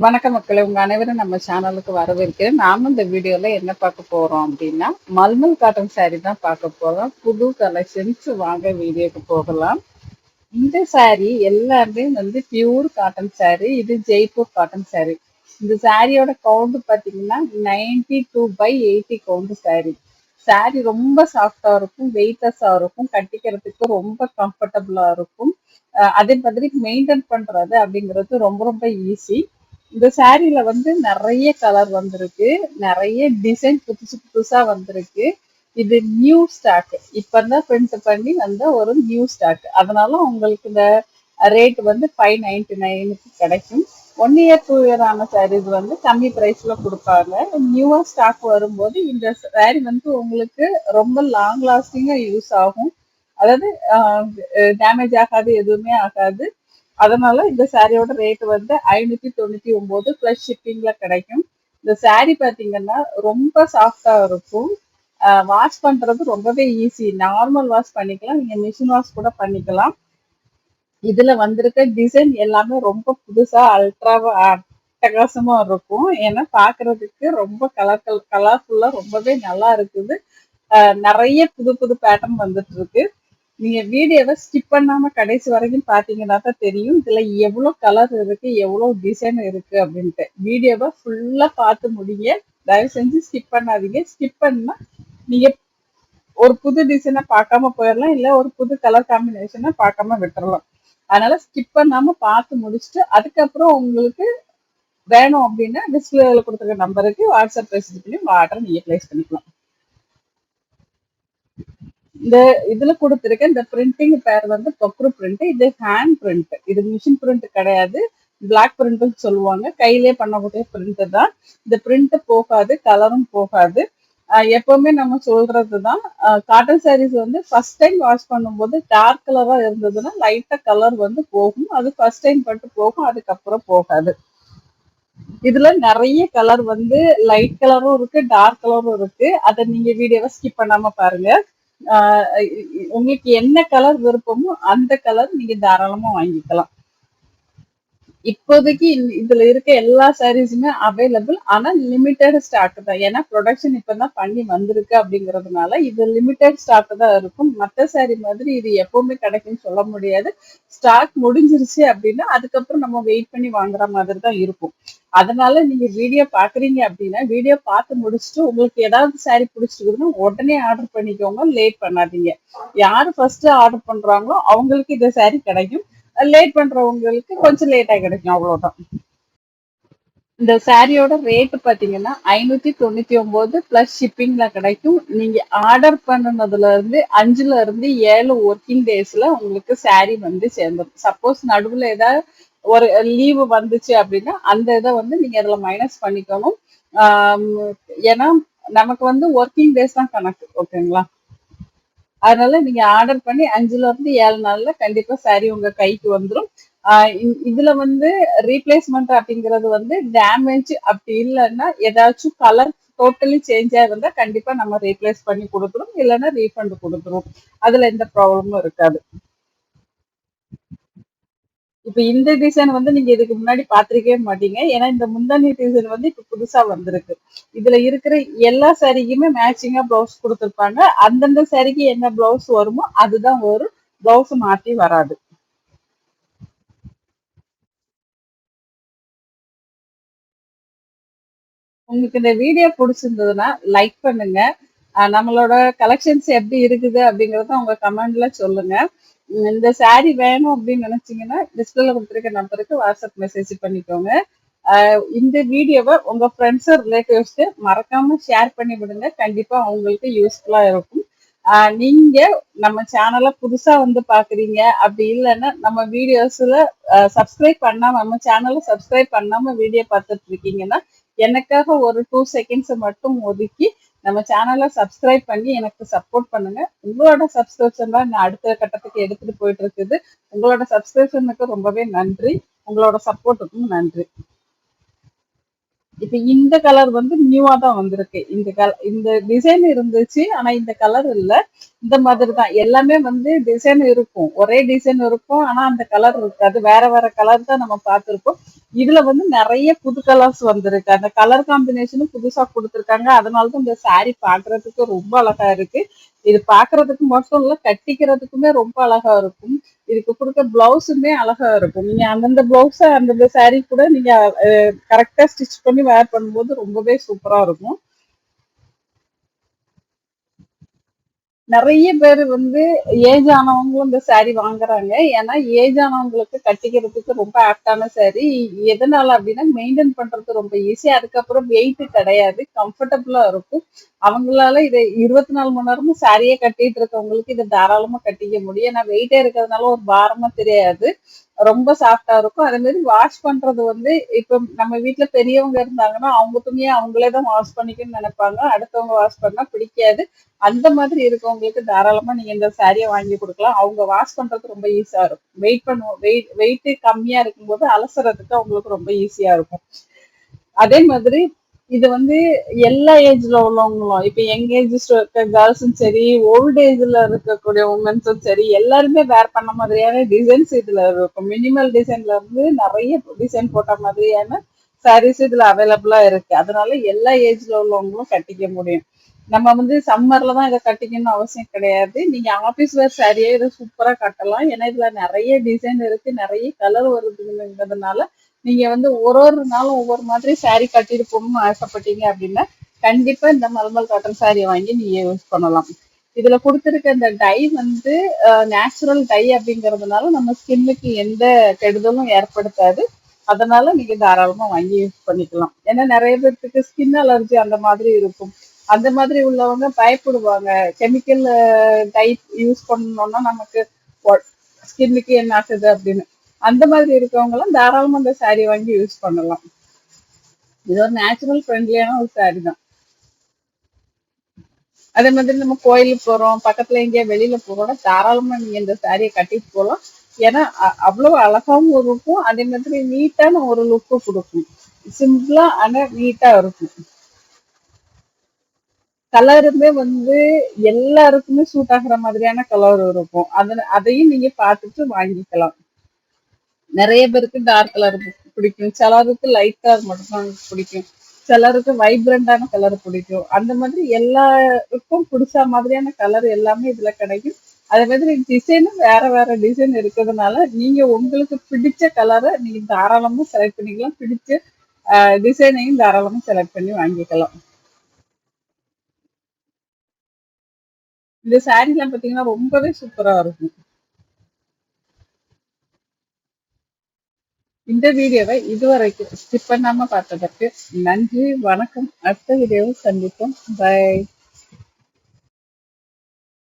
வணக்கம் மக்களே, உங்க அனைவரும் நம்ம சேனலுக்கு வரவேற்கிறேன். நாம இந்த வீடியோல என்ன பார்க்க போறோம் அப்படின்னா, மல்மல் காட்டன் saree தான் பார்க்க போறோம். புது கலெக்ஷன்ஸ், வாங்க வீடியோக்கு போகலாம். இந்த saree எல்லாமே வந்து பியூர் காட்டன் saree. இது ஜெய்ப்பூர் காட்டன் saree. இந்த சாரியோட கவுண்ட் பாத்தீங்கன்னா 92/80 கவுண்ட் saree. saree ரொம்ப சாஃப்டா இருக்கும், வெயிட்லெஸ்ஸா இருக்கும், கட்டிக்கிறதுக்கு ரொம்ப கம்ஃபர்டபுளா இருக்கும். அதே மாதிரி மெயின்டைன் பண்றது அப்படிங்கிறது ரொம்ப ரொம்ப ஈஸி. இந்த சாரீல வந்து நிறைய கலர் வந்திருக்கு, நிறைய டிசைன் புதுசு புதுசா வந்திருக்கு. இது நியூ ஸ்டாக், இப்பதான் பிரிண்ட் பண்ணி வந்த ஒரு நியூ ஸ்டாக். அதனால உங்களுக்கு இந்த ரேட் வந்து 599க்கு கிடைக்கும். 1 இயர் 2 இயர் ஆன சாரீஸ் வந்து கம்மி பிரைஸ்ல கொடுப்பாங்க. நியூவா ஸ்டாக் வரும்போது இந்த சாரீ வந்து உங்களுக்கு ரொம்ப லாங் லாஸ்டிங்கா யூஸ் ஆகும். அதாவது டேமேஜ் ஆகாது, எதுவுமே ஆகாது. அதனால இந்த சாரியோட ரேட் வந்து 599 பிளஸ் ஷிப்பிங்ல கிடைக்கும். இந்த சாரி பாத்தீங்கன்னா ரொம்ப சாஃப்டா இருக்கும். வாஷ் பண்றது ரொம்பவே ஈஸி. நார்மல் வாஷ் பண்ணிக்கலாம், நீங்க மிஷின் வாஷ் கூட பண்ணிக்கலாம். இதுல வந்திருக்க டிசைன் எல்லாமே ரொம்ப புதுசா அல்ட்ராவா அட்டகாசமா இருக்கும். ஏன்னா பாக்குறதுக்கு ரொம்ப கலர்ஃபுல்லா ரொம்பவே நல்லா இருக்குது. நிறைய புது புது பேட்டர்ன் வந்துட்டு இருக்கு. நீங்க வீடியோவை ஸ்கிப் பண்ணாம கடைசி வரைக்கும் பாத்தீங்கன்னா தான் தெரியும் இதுல எவ்வளவு கலர் இருக்கு, எவ்வளவு டிசைன் இருக்கு அப்படின்ட்டு. வீடியோவை ஃபுல்லா பார்த்து முடிங்க. தயவு செஞ்சு ஸ்கிப் பண்ணாதீங்க. ஸ்கிப் பண்ணா நீங்க ஒரு புது டிசைனை பார்க்காம போயிடலாம், இல்ல ஒரு புது கலர் காம்பினேஷனை பார்க்காம விட்டுறலாம். அதனால ஸ்கிப் பண்ணாம பார்த்து முடிச்சுட்டு அதுக்கப்புறம் உங்களுக்கு வேணும் அப்படின்னா டிஸ்பிளேல கொடுத்துருக்க நம்பருக்கு வாட்ஸ்அப் மெசேஜ் பண்ணி உங்க ஆர்டர் நீங்க பிளேஸ் பண்ணிக்கலாம். இந்த இதுல கொடுத்திருக்க இந்த பிரிண்டிங் பேர் வந்து கொக்ரு பிரிண்ட். இது ஹேண்ட் பிரிண்ட், இது மிஷின் பிரிண்ட் கிடையாது. பிளாக் பிரிண்ட் சொல்லுவாங்க. கையிலே பண்ணக்கூடிய பிரிண்ட் தான். இந்த பிரிண்ட் போகாது, கலரும் போகாது. எப்பவுமே நம்ம சொல்றதுதான், காட்டன் சாரீஸ் வந்து ஃபர்ஸ்ட் டைம் வாஷ் பண்ணும்போது டார்க் கலரா இருந்ததுன்னா லைட்டா கலர் வந்து போகும். அது ஃபர்ஸ்ட் டைம் பட்டு போகும், அதுக்கப்புறம் போகாது. இதுல நிறைய கலர் வந்து லைட் கலரும் இருக்கு, டார்க் கலரும் இருக்கு. அதை நீங்க வீடியோவை ஸ்கிப் பண்ணாம பாருங்க. உங்களுக்கு என்ன கலர் விருப்பமோ அந்த கலர் நீங்க தாராளமா வாங்கிக்கலாம். இப்போதைக்கு இதுல இருக்க எல்லா சாரீஸுமே அவைலபிள். ஆனா லிமிட்டட் ஸ்டாக் தான். ஏன்னா ப்ரொடக்ஷன் இப்பதான் பண்ணி வந்திருக்கு அப்படிங்கறதுனால இது லிமிட்டட் ஸ்டாக் தான் இருக்கும். மற்ற சாரீ மாதிரி இது எப்பவுமே கிடைக்கும்னு சொல்ல முடியாது. ஸ்டாக் முடிஞ்சிருச்சு அப்படின்னா அதுக்கப்புறம் நம்ம வெயிட் பண்ணி வாங்குற மாதிரி தான் இருக்கும். அதனால நீங்க வீடியோ பாக்குறீங்க அப்படின்னா வீடியோ பார்த்து முடிச்சுட்டு உங்களுக்கு ஏதாவது சாரீ பிடிச்சிருக்குதுன்னா உடனே ஆர்டர் பண்ணிக்கோங்க, லேட் பண்ணாதீங்க. யாரு ஃபர்ஸ்ட் ஆர்டர் பண்றாங்களோ அவங்களுக்கு இந்த சாரீ கிடைக்கும். லேட் பண்றவங்களுக்கு கொஞ்சம் லேட்டா கிடைக்கும், அவ்வளவுதான். இந்த சாரியோட ரேட் பாத்தீங்கன்னா 599 பிளஸ் ஷிப்பிங்ல கிடைக்கும். நீங்க ஆர்டர் பண்ணதுல இருந்து 5 to 7 ஒர்க்கிங் டேஸ்ல உங்களுக்கு சாரி வந்து சேர்ந்துடும். சப்போஸ் நடுவுல ஏதாவது ஒரு லீவு வந்துச்சு அப்படின்னா அந்த இதை வந்து நீங்க அதுல மைனஸ் பண்ணிக்கணும். ஏன்னா நமக்கு வந்து ஒர்க்கிங் டேஸ் தான் கணக்கு, ஓகேங்களா? அதனால நீங்க ஆர்டர் பண்ணி 5 to 7 நாள்ல கண்டிப்பா சாரி உங்க கைக்கு வந்துடும். இதுல வந்து ரீப்ளேஸ்மெண்ட் அப்படிங்கிறது வந்து டேமேஜ் அப்படி இல்லைன்னா ஏதாச்சும் கலர் டோட்டலி சேஞ்ச் ஆயிருந்தா கண்டிப்பா நம்ம ரீப்ளேஸ் பண்ணி கொடுத்துரும், இல்லைன்னா ரீஃபண்ட் கொடுத்துரும். அதுல எந்த ப்ராப்ளமும் இருக்காது. இப்ப இந்த டிசைன் வந்து நீங்க இதுக்கு முன்னாடி பாத்திருக்கவே மாட்டீங்க. ஏன்னா இந்த முந்தானி டிசைன் வந்து இப்ப புதுசா வந்திருக்கு. இதுல இருக்கிற எல்லா சாரிக்குமே மேட்சிங்கா பிளவுஸ் கொடுத்துருப்பாங்க. அந்தந்த சாரிக்கு என்ன பிளவுஸ் வருமோ அதுதான் வரும், பிளவுஸ் மாத்தி வராது. உங்களுக்கு இந்த வீடியோ பிடிச்சிருந்ததுன்னா லைக் பண்ணுங்க. நம்மளோட கலெக்ஷன்ஸ் எப்படி இருக்குது அப்படிங்கறத உங்க கமெண்ட்ல சொல்லுங்க. இந்த சாரி வேணும் அப்படின்னு நினைச்சீங்கன்னா டிஸ்பிளேல கொடுத்துருக்க நம்பருக்கு வாட்ஸ்அப் மெசேஜ் பண்ணிக்கோங்க. இந்த வீடியோவை உங்க ஃப்ரெண்ட்ஸ் ரிலேட்டிவ்ஸ்க்கு மறக்காம ஷேர் பண்ணி விடுங்க. கண்டிப்பா அவங்களுக்கு யூஸ்ஃபுல்லா இருக்கும். நீங்க நம்ம சேனலை புதுசா வந்து பாக்குறீங்க, அப்படி இல்லைன்னா நம்ம வீடியோஸ்ல சப்ஸ்கிரைப் பண்ணாம, நம்ம சேனலை சப்ஸ்கிரைப் பண்ணாம வீடியோ பார்த்துட்டு இருக்கீங்கன்னா எனக்காக ஒரு 2 seconds மட்டும் ஒதுக்கி நம்ம சேனலை சப்ஸ்கிரைப் பண்ணி எனக்கு சப்போர்ட் பண்ணுங்க. உங்களோட சப்ஸ்கிரிப்ஷன் தான் நான் அடுத்த கட்டத்துக்கு எடுத்துட்டு போயிட்டு இருக்குது. உங்களோட சப்ஸ்கிரிப்ஷனுக்கு ரொம்பவே நன்றி, உங்களோட சப்போர்ட்டுக்கும் நன்றி. இப்ப இந்த கலர் வந்து நியூவா தான் வந்திருக்கு. இந்த டிசைன் இருந்துச்சு. ஆனா இந்த கலர் இல்ல. இந்த மாதிரி தான். எல்லாமே வந்து டிசைன் இருக்கும். ஒரே டிசைன் இருக்கும். ஆனா அந்த கலர் இருக்காது. வேற வேற கலர் தான் நம்ம பார்த்திருப்போம். இதுல வந்து நெறைய புது கலர்ஸ் வந்திருக்கு. அந்த கலர் காம்பினேஷனும் புதுசா குடுத்துருக்காங்க. அதனால தான் இந்த சாரி பார்க்கறதுக்கு ரொம்ப அழகா இருக்கு. இது பார்க்கறதுக்கு மட்டும் இல்ல, கட்டிக்கிறதுக்குமே ரொம்ப அழகா இருக்கும். இதுக்கு குடுக்க பிளவுஸுமே அழகா இருக்கும். நீங்க அந்தந்த பிளவுஸ அந்தந்த சாரி கூட நீங்க கரெக்டா ஸ்டிச் பண்ணி வேர் பண்ணும்போது ரொம்பவே சூப்பரா இருக்கும். நெறைய பேர் வந்து ஏஜ் ஆனவங்களும் இந்த சாரி வாங்குறாங்க. ஏன்னா ஏஜ் ஆனவங்களுக்கு கட்டிக்கிறதுக்கு ரொம்ப ஆப்டான சாரி. எதனால அப்படின்னா மெயின்டைன் பண்றது ரொம்ப ஈஸி. அதுக்கப்புறம் வெயிட் கிடையாது. கம்ஃபர்டபுளா இருக்கும். அவங்களால இதை 24 மணி நேரமும் சாரியே கட்டிட்டு இருக்கவங்களுக்கு இதை தாராளமா கட்டிக்க முடியும். ஏன்னா வெயிட்டே இருக்கிறதுனால ஒரு பாரமா தெரியாது. ரொம்ப சாஃப்டா இருக்கும். அதே மாதிரி வாஷ் பண்றது வந்து இப்ப நம்ம வீட்ல பெரியவங்க இருந்தாங்கன்னா அவங்க துணியை அவங்களே தான் வாஷ் பண்ணிக்கணும்னு நினைப்பாங்க. அடுத்தவங்க வாஷ் பண்ணா பிடிக்காது. அந்த மாதிரி இருக்கவங்களுக்கு தாராளமா நீங்க இந்த சாரியை வாங்கி கொடுக்கலாம். அவங்க வாஷ் பண்றது ரொம்ப ஈஸியா இருக்கும். வெயிட் கம்மியா இருக்கும்போது அலசுறதுக்கு அவங்களுக்கு ரொம்ப ஈஸியா இருக்கும். அதே மாதிரி இது வந்து எல்லா ஏஜ்ல உள்ளவங்களும் இப்ப யங் ஏஜ் இருக்க கேர்ள்ஸும் சரி, ஓல்ட் ஏஜ்ல இருக்கக்கூடிய உமன்ஸும் சரி, எல்லாருமே வேர் பண்ண மாதிரியான டிசைன்ஸ் இதுல இருக்கும். மினிமல் டிசைன்ல இருந்து நிறைய டிசைன் போட்ட மாதிரியான சாரீஸ் இதுல அவைலபிளா இருக்கு. அதனால எல்லா ஏஜ்ல உள்ளவங்களும் கட்டிக்க முடியும். நம்ம வந்து சம்மர்ல தான் இதை கட்டிக்கணும்னு அவசியம் கிடையாது. நீங்க ஆபீஸ் வேர் சாரியே இதை சூப்பரா கட்டலாம். ஏன்னா இதுல நிறைய டிசைன் இருக்கு, நிறைய கலர் வருதுங்கிறதுனால நீங்க வந்து ஒரு ஒரு நாளும் ஒவ்வொரு மாதிரி saree கட்டிட்டு போகணும்னு ஆசைப்பட்டீங்க அப்படின்னா கண்டிப்பா இந்த மல்மல் காட்டன் saree வாங்கி நீங்க யூஸ் பண்ணலாம். இதுல கொடுத்திருக்க இந்த டை வந்து நேச்சுரல் டை அப்படிங்கறதுனால நம்ம ஸ்கின்னுக்கு எந்த கெடுதலும் ஏற்படுத்தாது. அதனால நீங்க தாராளமா வாங்கி யூஸ் பண்ணிக்கலாம். ஏன்னா நிறைய பேருக்கு ஸ்கின் அலர்ஜி அந்த மாதிரி இருக்கும். அந்த மாதிரி உள்ளவங்க பயப்படுவாங்க. கெமிக்கல் டை யூஸ் பண்ணணும்னா நமக்கு ஸ்கின்னுக்கு என்ன ஆகுது அப்படின்னு. அந்த மாதிரி இருக்கவங்க எல்லாம் தாராளமா அந்த saree வாங்கி யூஸ் பண்ணலாம். இது ஒரு நேச்சுரல் ஃப்ரெண்ட்லியான ஒரு saree தான். அதே மாதிரி நம்ம கோயிலுக்கு போறோம், பக்கத்துல எங்கேயா வெளியில போறோம்னா தாராளமா நீங்க இந்த சாரியை கட்டிட்டு போகலாம். ஏன்னா அவ்வளவு அழகாவும் இருக்கும். அதே மாதிரி நீட்டான ஒரு லுக்கு கொடுக்கும். சிம்பிளா ஆனா நீட்டா இருக்கும். கலருமே வந்து எல்லாருக்குமே சூட் ஆகுற மாதிரியான கலர் இருக்கும். அதையும் நீங்க பார்த்துட்டு வாங்கிக்கலாம். நிறைய பேருக்கு டார்க் கலர் பிடிக்கும். சிலருக்கு லைட் கலர் மட்டும் பிடிக்கும். சிலருக்கு வைப்ரண்டான கலர் பிடிக்கும். அந்த மாதிரி எல்லாருக்கும் பிடிச்ச மாதிரியான கலர் எல்லாமே இதுல கிடைக்கும். அதே மாதிரி டிசைனும் வேற வேற டிசைன் இருக்கிறதுனால நீங்க உங்களுக்கு பிடிச்ச கலரை நீங்க தாராளமா செலக்ட் பண்ணிக்கலாம். பிடிச்ச டிசைனையும் தாராளமா செலக்ட் பண்ணி வாங்கிக்கலாம். இந்த சாரீ எல்லாம் பாத்தீங்கன்னா ரொம்பவே சூப்பரா இருக்கும். இந்த வீடியோவை இதுவரைக்கும் ஸ்கிப் பண்ணாம பார்த்ததற்கு நன்றி, வணக்கம். அடுத்த வீடியோவை சந்திப்போம். பை.